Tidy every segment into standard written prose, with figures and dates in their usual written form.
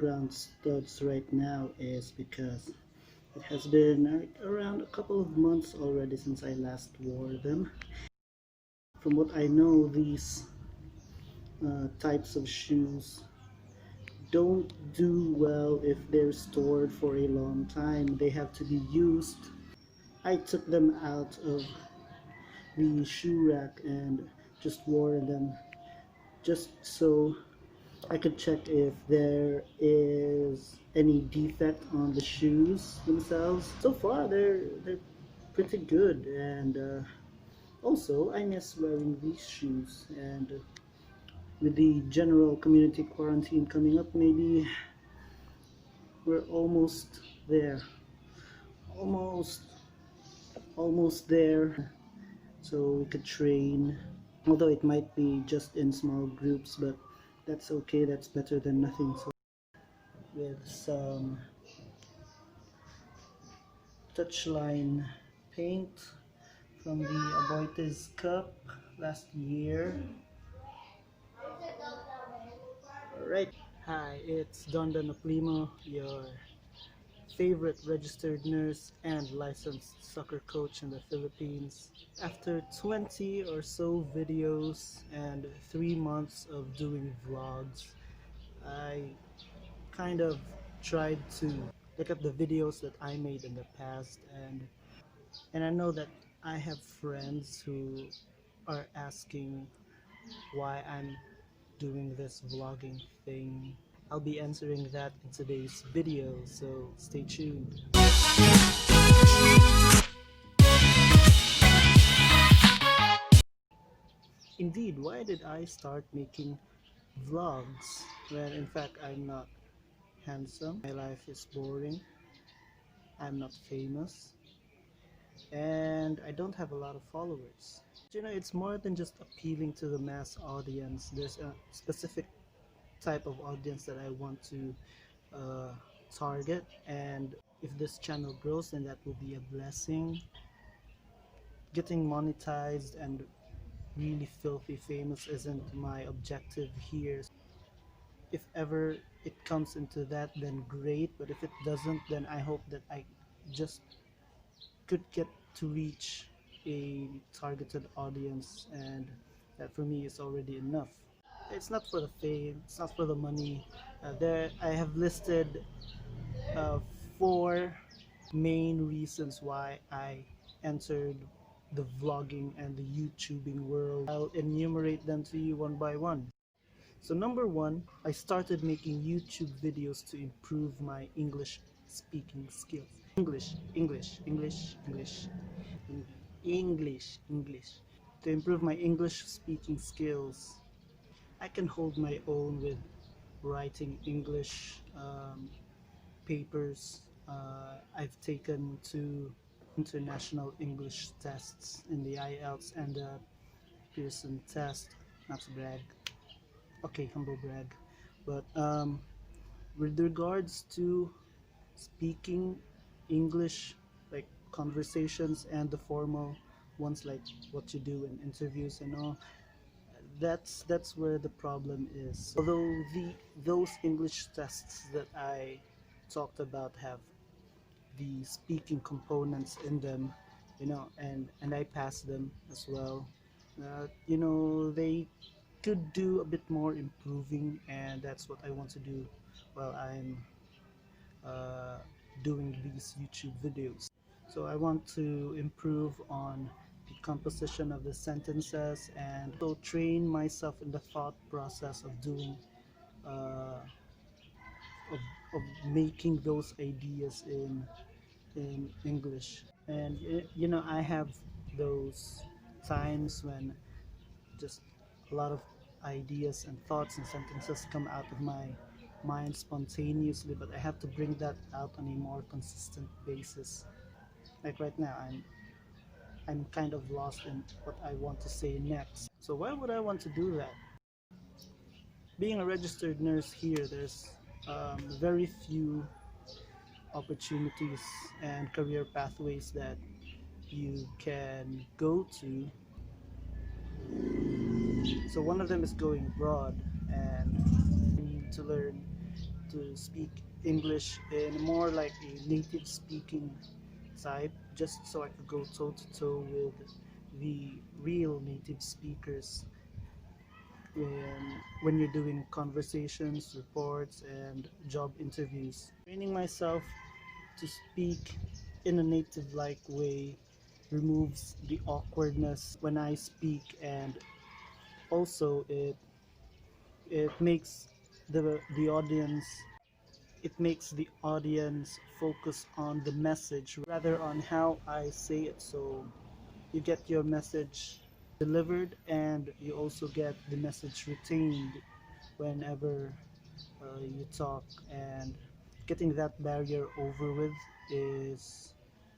ground studs right now is because it has been around a couple of months already since I last wore them. From what I know, these types of shoes don't do well if they're stored for a long time. They have to be used. I took them out of the shoe rack and just wore them just so I could check if there is any defect on the shoes themselves. So far they're pretty good, and also I miss wearing these shoes, and with the general community quarantine coming up, maybe we're almost there. Almost almost there. So we could train, although it might be just in small groups, but that's okay, that's better than nothing. So with some touchline paint from the Aboitiz Cup last year. Alright, hi, it's Don Primo, your favorite registered nurse and licensed soccer coach in the Philippines. After 20 or so videos and 3 months of doing vlogs, I kind of tried to look at the videos that I made in the past, and I know that I have friends who are asking why I'm doing this vlogging thing. I'll be answering that in today's video, so stay tuned. Indeed, why did I start making vlogs when in fact I'm not handsome, my life is boring, I'm not famous, and I don't have a lot of followers? You know, it's more than just appealing to the mass audience. There's a specific type of audience that I want to target, and if this channel grows, then that will be a blessing. Getting monetized and really filthy famous isn't my objective here. If ever it comes into that, then great, but if it doesn't, then I hope that I just could get to reach a targeted audience, and that for me is already enough. It's not for the fame, it's not for the money. There I have listed 4 main reasons why I entered the vlogging and the YouTubing world. I'll enumerate them to you one by one. So number 1, I started making YouTube videos to improve my English speaking skills. English. To improve my English speaking skills. I can hold my own with writing English papers. I've taken 2 international English tests in the IELTS and the Pearson test. Not to brag. Okay, humble brag. But with regards to speaking English, like conversations and the formal ones, like what you do in interviews and all, that's where the problem is. Although those English tests that I talked about have the speaking components in them, you know, and I passed them as well. You know, they could do a bit more improving, and that's what I want to do while I'm doing these YouTube videos. So I want to improve on the composition of the sentences, and so train myself in the thought process of doing of making those ideas in English. And you know, I have those times when just a lot of ideas and thoughts and sentences come out of my mind spontaneously, but I have to bring that out on a more consistent basis. Like right now, I'm kind of lost in what I want to say next. So why would I want to do that? Being a registered nurse here, there's very few opportunities and career pathways that you can go to. So one of them is going abroad, and you need to learn to speak English in more like a native speaking type, just so I could go toe to toe with the real native speakers when you're doing conversations, reports, and job interviews. Training myself to speak in a native like way removes the awkwardness when I speak, and also it makes the audience focus on the message rather on how I say it. So you get your message delivered, and you also get the message retained whenever you talk, and getting that barrier over with is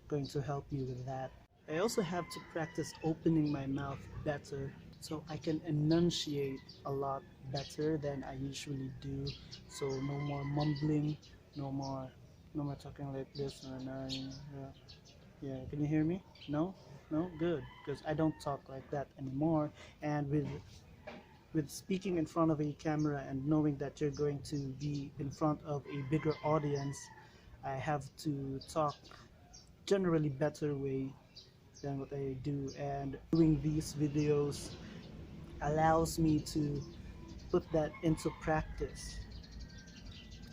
going to help me with that. I also have to practice opening my mouth better so I can enunciate a lot better than I usually do. So no more mumbling, no more talking like this. Yeah, can you hear me? No? No? Good. Because I don't talk like that anymore. And with speaking in front of a camera and knowing that you're going to be in front of a bigger audience, I have to talk generally better way than what I do, and doing these videos allows me to put that into practice.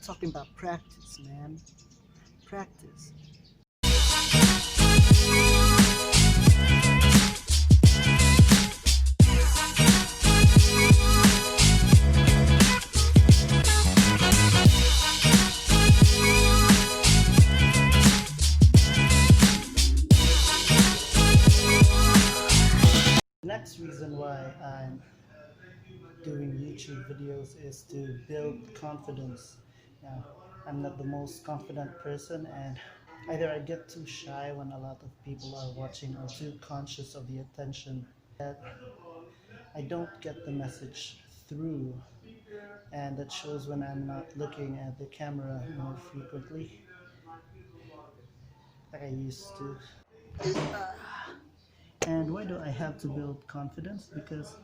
Talking about practice, man. Practice. The next reason why I'm doing YouTube videos is to build confidence. Now, I'm not the most confident person, and either I get too shy when a lot of people are watching, or too conscious of the attention that I don't get the message through, and that shows when I'm not looking at the camera more frequently like I used to. And why do I have to build confidence? Because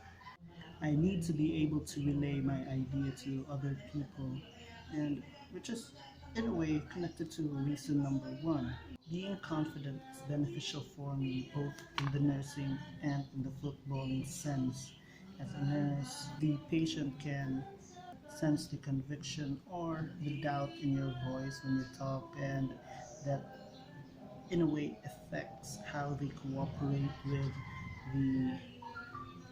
I need to be able to relay my idea to other people, and which is in a way connected to reason number one. Being confident is beneficial for me both in the nursing and in the footballing sense. As a nurse, the patient can sense the conviction or the doubt in your voice when you talk, and that in a way affects how they cooperate with the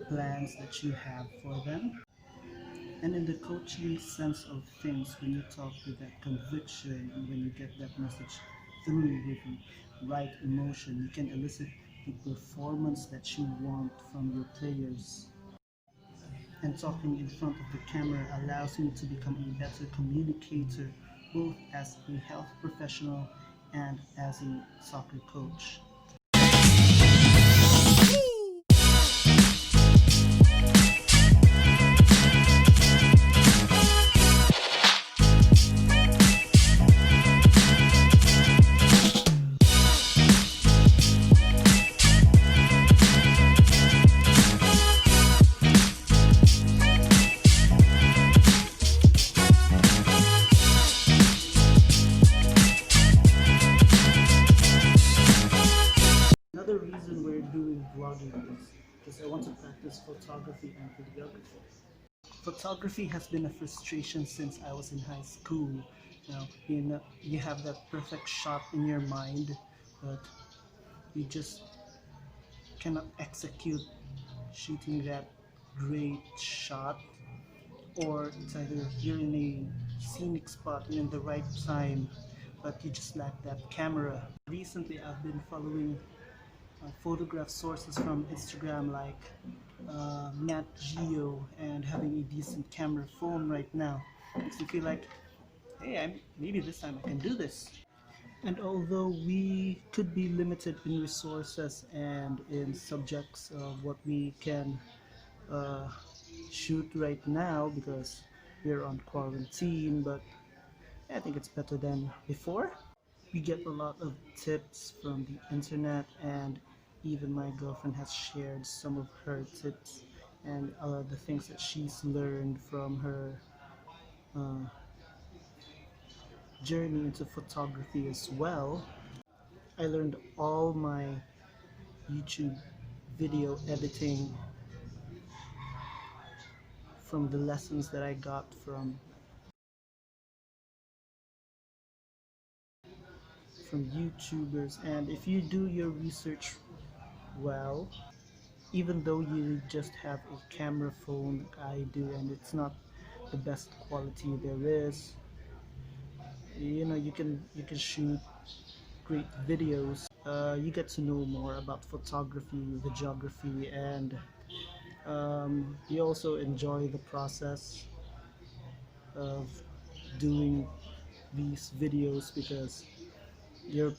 plans that you have for them. And in the coaching sense of things, when you talk with that conviction and when you get that message through with the right emotion, you can elicit the performance that you want from your players. And talking in front of the camera allows me to become a better communicator, both as a health professional and as a soccer coach. Another reason we're doing vlogging is because I want to practice photography and videography. Photography has been a frustration since I was in high school. You have that perfect shot in your mind, but you just cannot execute shooting that great shot, or it's either you're in a scenic spot and in the right time, but you just lack that camera. Recently, I've been following photograph sources from Instagram like Nat Geo, and having a decent camera phone right now makes me feel like, hey, maybe this time I can do this. And although we could be limited in resources and in subjects of what we can uh, shoot right now because we're on quarantine, but I think it's better than before. We get a lot of tips from the internet, and even my girlfriend has shared some of her tips and the things that she's learned from her uh, journey into photography as well. I learned all my YouTube video editing from the lessons that I got from YouTubers. And if you do your research well, even though you just have a camera phone like I do and it's not the best quality there is, you can shoot great videos. You get to know more about photography, videography, and you also enjoy the process of doing these videos you're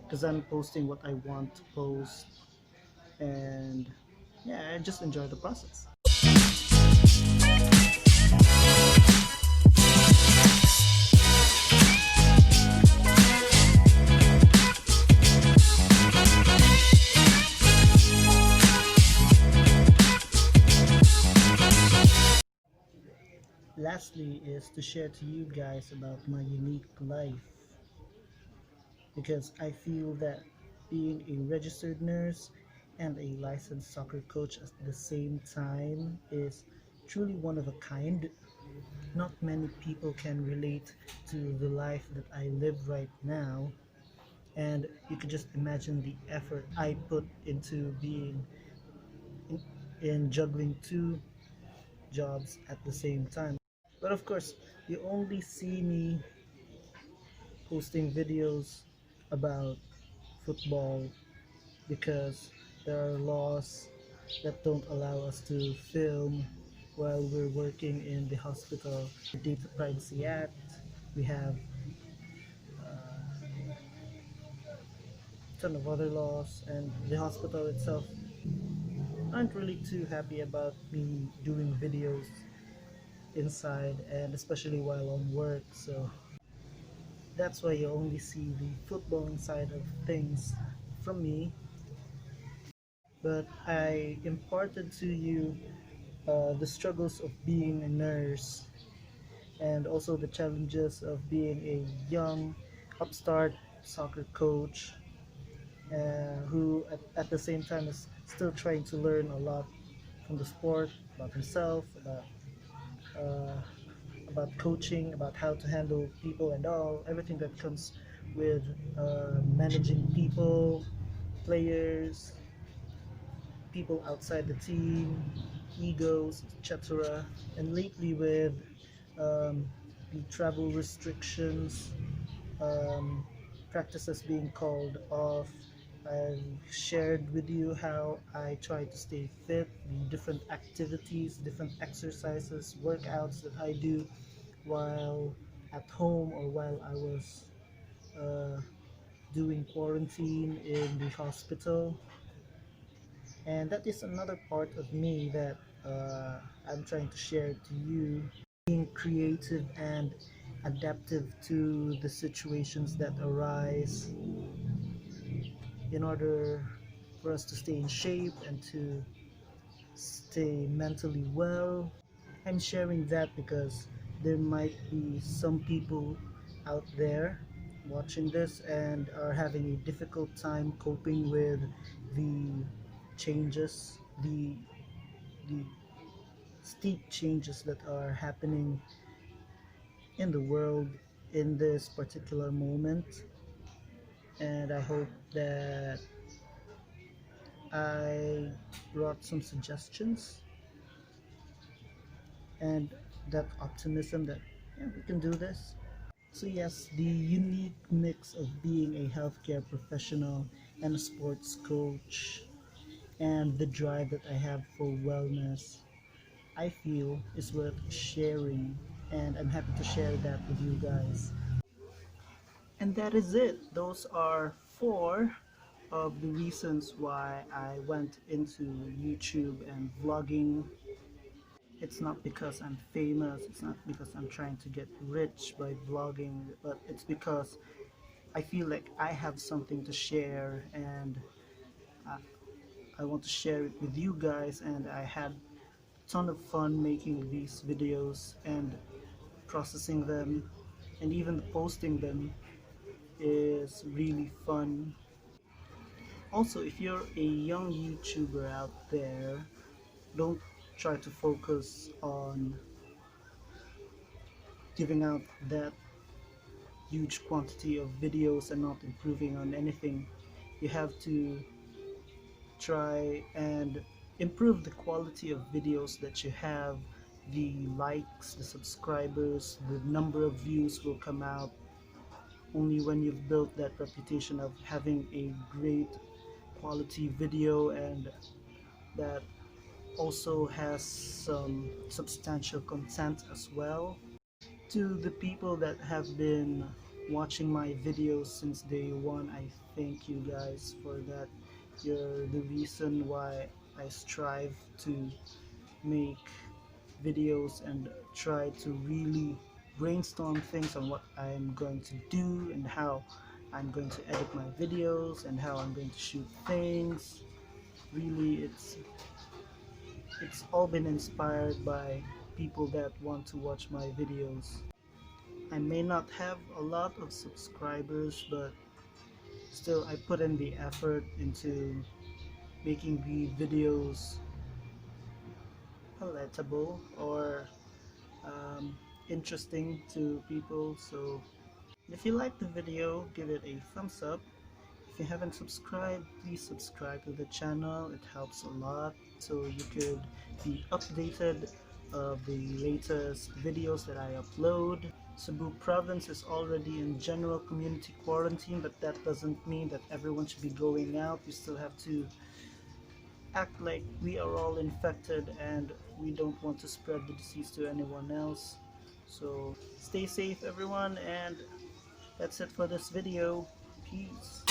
because I'm posting what I want to post, and yeah, I just enjoy the process. Lastly is to share to you guys about my unique life, because I feel that being a registered nurse and a licensed soccer coach at the same time is truly one of a kind. Not many people can relate to the life that I live right now, and you could just imagine the effort I put into being in, in juggling two jobs at the same time. But of course, you only see me posting videos about football because there are laws that don't allow us to film while we're working in the hospital. The Data Privacy Act, we have a ton of other laws, and the hospital itself aren't really too happy about me doing videos inside, and especially while on work. So that's why you only see the footballing side of things from me. But I imparted to you the struggles of being a nurse, and also the challenges of being a young upstart soccer coach who at the same time is still trying to learn a lot from the sport, about himself, uh, about coaching, about how to handle people and everything that comes with managing people, players, people outside the team, egos, etc. And lately with the travel restrictions, um, practices being called off, I've shared with you how I try to stay fit, the different activities, different exercises, workouts that I do while at home or while I was uh, doing quarantine in the hospital. And that is another part of me that I'm trying to share to you, being creative and adaptive to the situations that arise in order for us to stay in shape and to stay mentally well. I'm sharing that because there might be some people out there watching this and are having a difficult time coping with the changes, the steep changes that are happening in the world in this particular moment. And I hope that I brought some suggestions and that optimism that yeah, we can do this. So yes, the unique mix of being a healthcare professional and a sports coach and the drive that I have for wellness, I feel is worth sharing, and I'm happy to share that with you guys. And that is it. Those are four of the reasons why I went into YouTube and vlogging. It's not because I'm famous, it's not because I'm trying to get rich by vlogging, but it's because I feel like I have something to share, and I, I want to share it with you guys, and I had a ton of fun making these videos and processing them. and even posting them is really fun. Also, if you're a young YouTuber out there, don't try to focus on giving out that huge quantity of videos and not improving on anything. You have to try and improve the quality of videos that you have. The likes, the subscribers, the number of views will come out only when you've built that reputation of having a great quality video, and that also has some substantial content as well. To the people that have been watching my videos since day one, I thank you guys for that. You're the reason why I strive to make videos and try to really brainstorm things on what I'm going to do and how I'm going to edit my videos and how I'm going to shoot things. Really, it's all been inspired by people that want to watch my videos. I may not have a lot of subscribers, but still I put in the effort into making the videos palatable or interesting to people. So if you like the video, give it a thumbs up. If you haven't subscribed, please subscribe to the channel. It helps a lot so you could be updated of the latest videos that I upload. Cebu province is already in general community quarantine, but that doesn't mean that everyone should be going out. We still have to act like we are all infected and we don't want to spread the disease to anyone else. So stay safe everyone, and that's it for this video. Peace.